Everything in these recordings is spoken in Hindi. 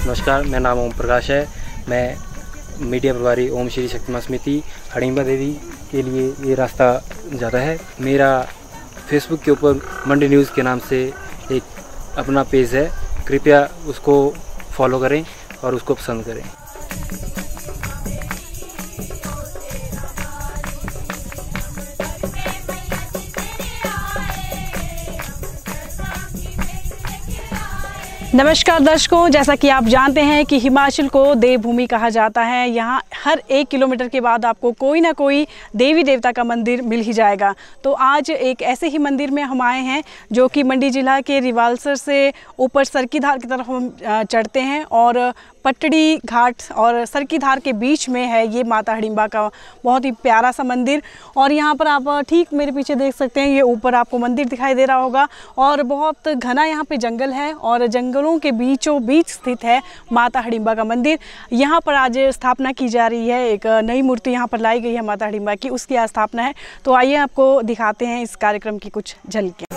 नमस्कार, मेरा नाम ओम प्रकाश है। मैं मीडिया प्रभारी ओम श्री शक्तिमान समिति हडिम्बा देवी के लिए ये रास्ता जाता है। मेरा फेसबुक के ऊपर मंडी न्यूज़ के नाम से एक अपना पेज है, कृपया उसको फॉलो करें और उसको पसंद करें। नमस्कार दर्शकों, जैसा कि आप जानते हैं कि हिमाचल को देवभूमि कहा जाता है। यहाँ हर 1 किलोमीटर के बाद आपको कोई ना कोई देवी देवता का मंदिर मिल ही जाएगा। तो आज एक ऐसे ही मंदिर में हम आए हैं जो कि मंडी जिला के रिवालसर से ऊपर सरकीधार की तरफ हम चढ़ते हैं और पटड़ी घाट और सरकीधार के बीच में है ये माता हडिम्बा का बहुत ही प्यारा सा मंदिर। और यहाँ पर आप ठीक मेरे पीछे देख सकते हैं, ये ऊपर आपको मंदिर दिखाई दे रहा होगा और बहुत घना यहाँ पे जंगल है और जंगलों के बीचों बीच स्थित है माता हडिम्बा का मंदिर। यहाँ पर आज स्थापना की जा रही है, एक नई मूर्ति यहाँ पर लाई गई है माता हडिम्बा की, उसकी आज स्थापना है। तो आइए आपको दिखाते हैं इस कार्यक्रम की कुछ झलकियाँ।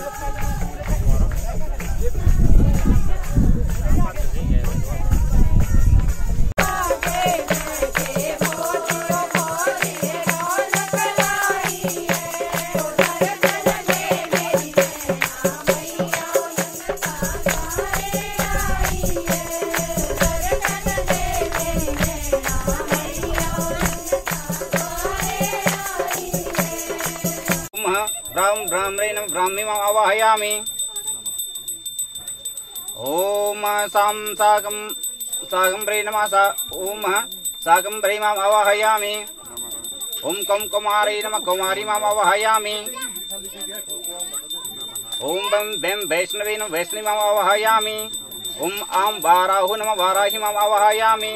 ब्राह्मणेन ब्राह्मीमम् आवाहयामि। ओम सागम्भ्रे नमः। ओम सागम्भ्रे माम् आवाहयामि। ओम कुमारी नमः कुमारी माम् आवाहयामि। ओम बें वैष्णवे नमः वैष्णवी माम् आवाहयामि। ओम आं वाराहु नमः वाराही माम् आवाहयामि।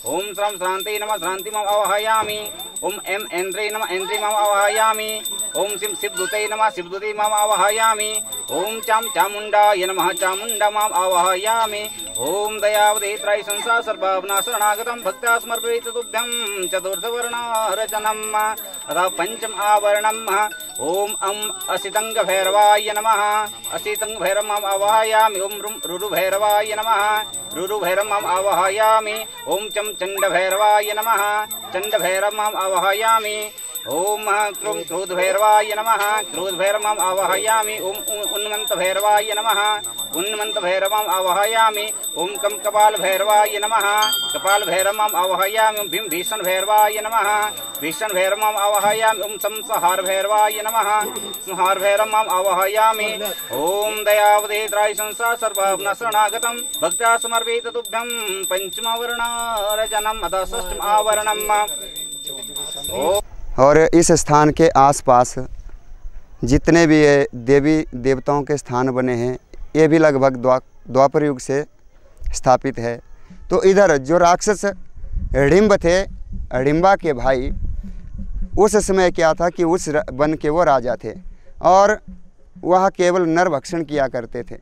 ओम श्रां श्रांति नमः श्रांति माम् आवाहयामि। ओम एम ऐन्द्रे नमः ऐन्द्री माम् आवाहयामि। ओम सिं शिवदूते नमः शिवदूते माम् आवाहयामि। ओम चामुण्डाय नमः चामुण्डा माम् आवाहयामि। ओम दयावधे त्राय संसार सर्वभावना शरणागतं भक्त्या समर्पयित तुभ्यं चतुर्थवर्णरचनम् अतः पंचम आवरणम्। ओम असितंग भैरवाय नमः असितंग भैरव माम् आवाहयामि। ओम रुरु भैरवाय नमः रुरु भैरव माम् आवाहयामि। ओम चंड भैरवाय नमः चंड भैरव माम् आवाहयामि। ओम क्रोध भैरवाय नमः क्रोध भैरव माम् आवाहयामि। ओम उन्मन्त भैरवाय नमः उन्मन्त भैरव माम् आवाहयामि। ओम कपाल भैरवाय नमः कपाल भैरव माम् आवाहयामि। ओम भीषण भैरवाय नमः भीषण भैरव माम् आवाहयामि। ओम संहार भैरवाय नमः संहार भैरव माम् आवाहयामि। ओम दयावधे त्राय संसार सर्वभावना शरणागतं भक्त्या समर्पयित तुभ्यं पंचमावरणरचनम् अतः षष्ठम आवरणम्। और इस स्थान के आसपास जितने भी देवी देवताओं के स्थान बने हैं ये भी लगभग द्वापर युग से स्थापित है। तो इधर जो राक्षस हिडिम्ब थे, हिडिम्बा के भाई, उस समय क्या था कि उस वन के वो राजा थे और वह केवल नर भक्षण किया करते थे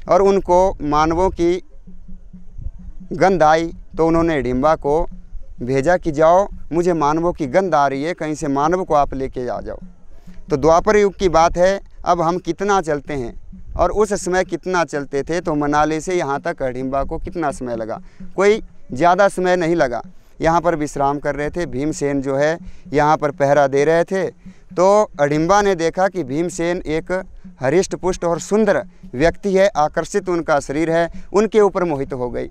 और उनको मानवों की गंध आई तो उन्होंने हिडिम्बा को भेजा कि जाओ, मुझे मानवों की गंध आ रही है, कहीं से मानव को आप लेके आ जाओ। तो द्वापर युग की बात है। अब हम कितना चलते हैं और उस समय कितना चलते थे, तो मनाली से यहाँ तक हिडिम्बा को कितना समय लगा? कोई ज़्यादा समय नहीं लगा। यहाँ पर विश्राम कर रहे थे, भीमसेन जो है यहाँ पर पहरा दे रहे थे। तो हिडिम्बा ने देखा कि भीमसेन एक हरिष्ट पुष्ट और सुंदर व्यक्ति है, आकर्षित उनका शरीर है, उनके ऊपर मोहित हो गई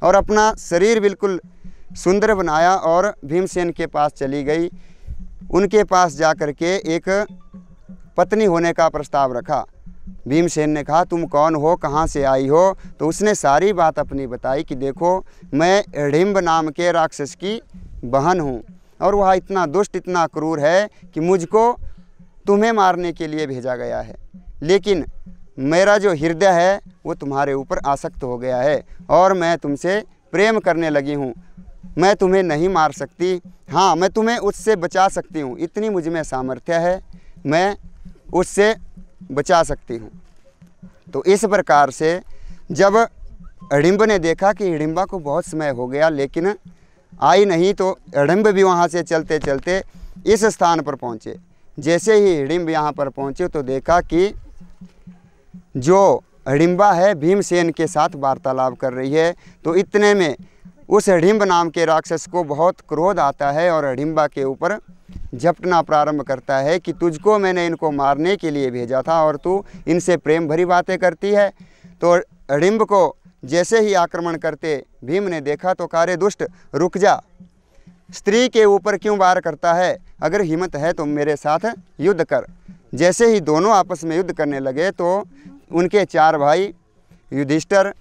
और अपना शरीर बिल्कुल सुंदर बनाया और भीमसेन के पास चली गई। उनके पास जाकर के एक पत्नी होने का प्रस्ताव रखा। भीमसेन ने कहा, तुम कौन हो, कहाँ से आई हो? तो उसने सारी बात अपनी बताई कि देखो, मैं हिडिम्ब नाम के राक्षस की बहन हूँ और वह इतना दुष्ट इतना क्रूर है कि मुझको तुम्हें मारने के लिए भेजा गया है, लेकिन मेरा जो हृदय है वो तुम्हारे ऊपर आसक्त हो गया है और मैं तुमसे प्रेम करने लगी हूँ। मैं तुम्हें नहीं मार सकती, हाँ मैं तुम्हें उससे बचा सकती हूँ, इतनी मुझ में सामर्थ्य है, मैं उससे बचा सकती हूँ। तो इस प्रकार से जब हिडिम्ब ने देखा कि हिडिम्बा को बहुत समय हो गया लेकिन आई नहीं, तो हिडिम्ब भी वहाँ से चलते चलते इस स्थान पर पहुँचे। जैसे ही हिडिम्ब यहाँ पर पहुँचे तो देखा कि जो हिडिंबा है भीमसेन के साथ वार्तालाप कर रही है। तो इतने में उस हिडिंब नाम के राक्षस को बहुत क्रोध आता है और हिडिंबा के ऊपर झपटना प्रारंभ करता है कि तुझको मैंने इनको मारने के लिए भेजा था और तू इनसे प्रेम भरी बातें करती है। तो हिडिंब को जैसे ही आक्रमण करते भीम ने देखा तो कहा, रे दुष्ट रुक जा, स्त्री के ऊपर क्यों वार करता है, अगर हिम्मत है तो मेरे साथ युद्ध कर। जैसे ही दोनों आपस में युद्ध करने लगे तो उनके 4 भाई युधिष्ठिर,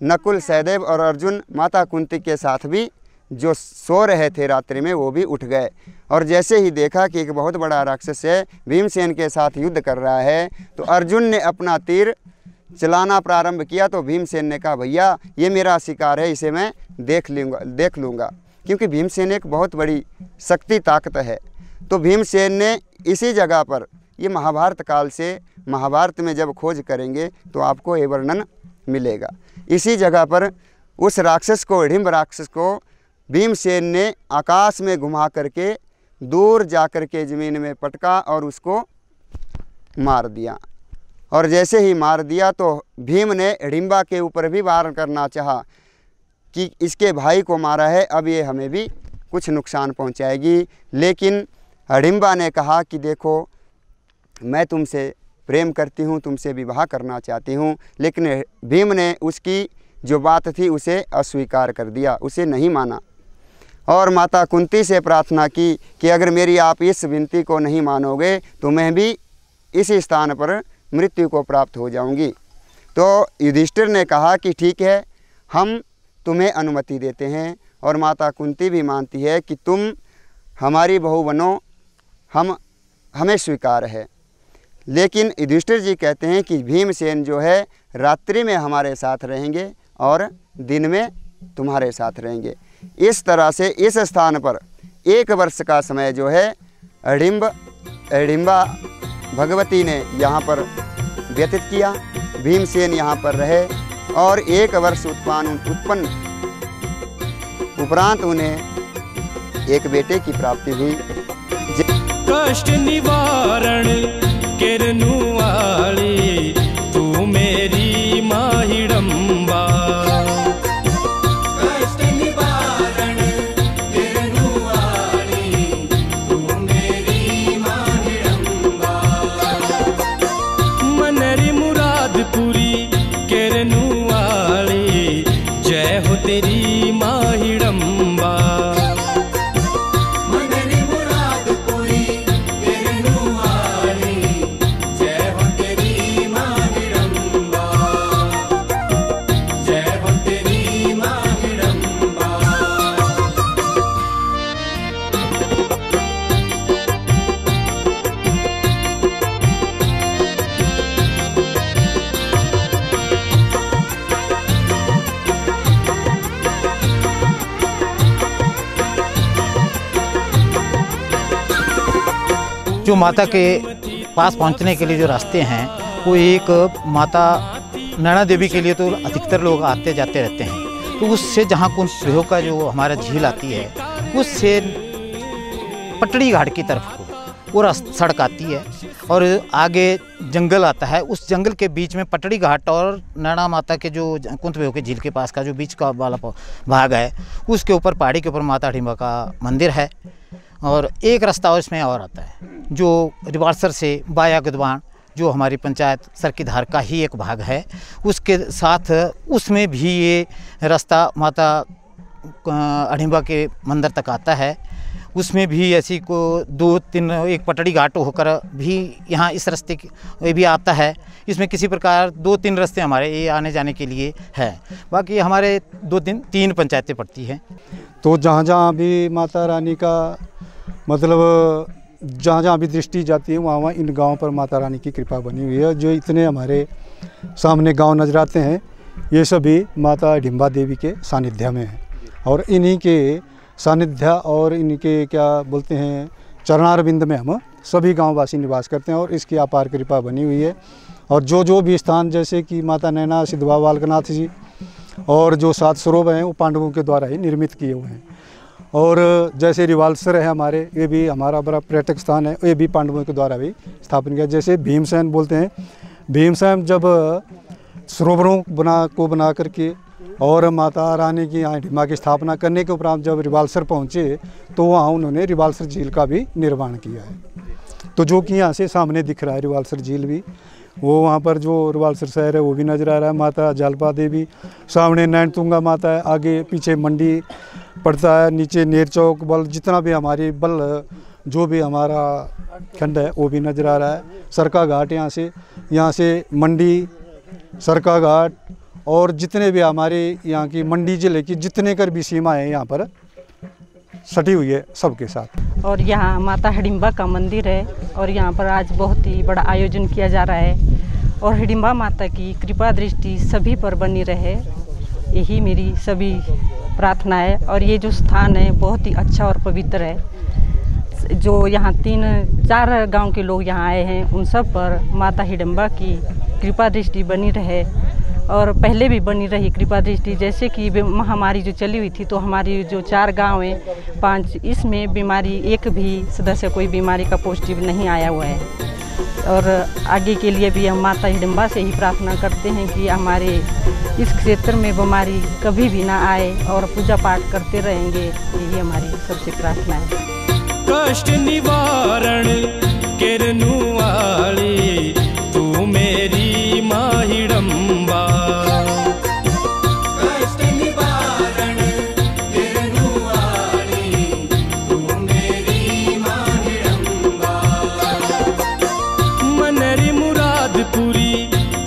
नकुल, सहदेव और अर्जुन माता कुंती के साथ भी जो सो रहे थे रात्रि में वो भी उठ गए। और जैसे ही देखा कि एक बहुत बड़ा राक्षस है भीमसेन के साथ युद्ध कर रहा है तो अर्जुन ने अपना तीर चलाना प्रारंभ किया। तो भीमसेन ने कहा, भैया ये मेरा शिकार है, इसे मैं देख लूँगा क्योंकि भीमसेन एक बहुत बड़ी शक्ति ताकत है। तो भीमसेन ने इसी जगह पर, ये महाभारत काल से, महाभारत में जब खोज करेंगे तो आपको ये वर्णन मिलेगा, इसी जगह पर उस राक्षस को, हिडिंब राक्षस को भीमसेन ने आकाश में घुमा करके दूर जा कर के ज़मीन में पटका और उसको मार दिया। और जैसे ही मार दिया तो भीम ने हिडिंबा के ऊपर भी वार करना चाहा कि इसके भाई को मारा है, अब ये हमें भी कुछ नुकसान पहुंचाएगी। लेकिन हिडिंबा ने कहा कि देखो मैं तुमसे प्रेम करती हूँ, तुमसे विवाह करना चाहती हूँ। लेकिन भीम ने उसकी जो बात थी उसे अस्वीकार कर दिया, उसे नहीं माना और माता कुंती से प्रार्थना की कि अगर मेरी आप इस विनती को नहीं मानोगे तो मैं भी इसी स्थान पर मृत्यु को प्राप्त हो जाऊंगी। तो युधिष्ठिर ने कहा कि ठीक है, हम तुम्हें अनुमति देते हैं। और माता कुंती भी मानती है कि तुम हमारी बहू बनो, हमें स्वीकार है। लेकिन युधिष्ठिर जी कहते हैं कि भीमसेन जो है रात्रि में हमारे साथ रहेंगे और दिन में तुम्हारे साथ रहेंगे। इस तरह से इस स्थान पर 1 वर्ष का समय जो है हिडिंबा भगवती ने यहाँ पर व्यतीत किया। भीमसेन यहाँ पर रहे और 1 वर्ष उत्पन्न उपरांत उन्हें एक बेटे की प्राप्ति हुई। कष्ट निवारण किरनु वाली तू मेरी माँ हिडिंबा। कष्ट निवारण किरनु वाली तू मेरी माँ हिडिंबा। मनरी मुराद पूरी किरनु वाली जय हो तेरी माँ हिडिंबा। जो माता के पास पहुंचने के लिए जो रास्ते हैं वो एक माता नैना देवी के लिए तो अधिकतर लोग आते जाते रहते हैं। तो उससे जहाँ कुंड प्रयोग का जो हमारा झील आती है उससे पटड़ी घाट की तरफ को वो सड़क आती है और आगे जंगल आता है। उस जंगल के बीच में पटड़ी घाट और नैना माता के जो कुंत प्रयोग के झील के पास का जो बीच का वाला भाग है उसके ऊपर पहाड़ी के ऊपर माता हिडिंबा का मंदिर है। और एक रास्ता इसमें और आता है जो रिवालसर से बाया गुदवान जो हमारी पंचायत सर की धार का ही एक भाग है, उसके साथ उसमें भी ये रास्ता माता हिडिंबा के मंदिर तक आता है। उसमें भी ऐसी को 2-3 एक पटड़ी घाट होकर भी यहाँ इस रास्ते ये भी आता है। इसमें किसी प्रकार 2-3 रास्ते हमारे ये आने जाने के लिए है। बाकी हमारे 2-3 पंचायतें पड़ती हैं। तो जहाँ जहाँ भी माता रानी का मतलब जहाँ जहाँ भी दृष्टि जाती है वहाँ वहाँ इन गाँव पर माता रानी की कृपा बनी हुई है। जो इतने हमारे सामने गांव नजर आते हैं ये सभी माता हिडिंबा देवी के सानिध्य में हैं और इन्हीं के सानिध्य और इनके क्या बोलते हैं चरणारविंद में हम सभी गांववासी निवास करते हैं और इसकी अपार कृपा बनी हुई है। और जो भी स्थान जैसे कि माता नैना, सिद्धवा बालकनाथ जी और जो 7 सरोवर हैं वो पांडवों के द्वारा ही निर्मित किए हुए हैं। और जैसे रिवालसर है हमारे, ये भी हमारा बड़ा पर्यटक स्थान है, ये भी पांडवों के द्वारा भी स्थापन किया। जैसे भीमसेन बोलते हैं, भीमसेन जब सरोवरों बना करके और माता रानी की यहाँ हिडिंबा की स्थापना करने के उपरांत जब रिवालसर पहुँचे तो वहाँ उन्होंने रिवालसर झील का भी निर्माण किया है। तो जो कि यहाँ से सामने दिख रहा है रिवालसर झील भी, वो वहाँ पर जो रिवालसर शहर है वो भी नज़र आ रहा है। माता जालपा देवी, सामने नैनतुंगा माता है, आगे पीछे मंडी पड़ता है, नीचे नेर चौक बल, जितना भी हमारी बल जो भी हमारा खंड है वो भी नज़र आ रहा है। सरका घाट यहाँ से मंडी, सरका घाट और जितने भी हमारे यहाँ की मंडी जिले की जितने कर भी सीमा है यहाँ पर सटी हुई है सबके साथ। और यहाँ माता हिडिंबा का मंदिर है और यहाँ पर आज बहुत ही बड़ा आयोजन किया जा रहा है और हिडिंबा माता की कृपा दृष्टि सभी पर बनी रहे, यही मेरी सभी प्रार्थना है। और ये जो स्थान है बहुत ही अच्छा और पवित्र है। जो यहाँ 3-4 गांव के लोग यहाँ आए हैं उन सब पर माता हिडिंबा की कृपा दृष्टि बनी रहे और पहले भी बनी रही कृपा दृष्टि। जैसे कि महामारी जो चली हुई थी तो हमारी जो 4 गांव हैं 5, इसमें बीमारी एक भी सदस्य कोई बीमारी का पॉजिटिव नहीं आया हुआ है। और आगे के लिए भी हम माता हिडिंबा से ही प्रार्थना करते हैं कि हमारे इस क्षेत्र में बीमारी कभी भी ना आए और पूजा पाठ करते रहेंगे, यही हमारी सबसे प्रार्थना है। कष्ट निवारण किरनु वाली तू मेरी माँ हिडिंबा, कष्ट निवारण किरनु वाली तू मेरी माँ हिडिंबा, मनरी मुराद पूरी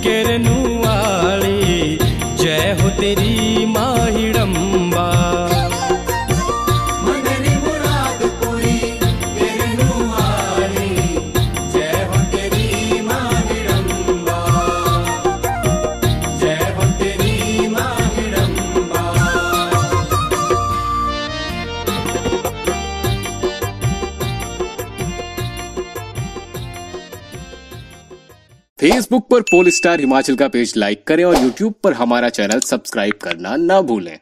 किरनु वाली जय हो तेरी माँ हिडिंबा। फेसबुक पर पोल स्टार हिमाचल का पेज लाइक करें और यूट्यूब पर हमारा चैनल सब्सक्राइब करना ना भूलें।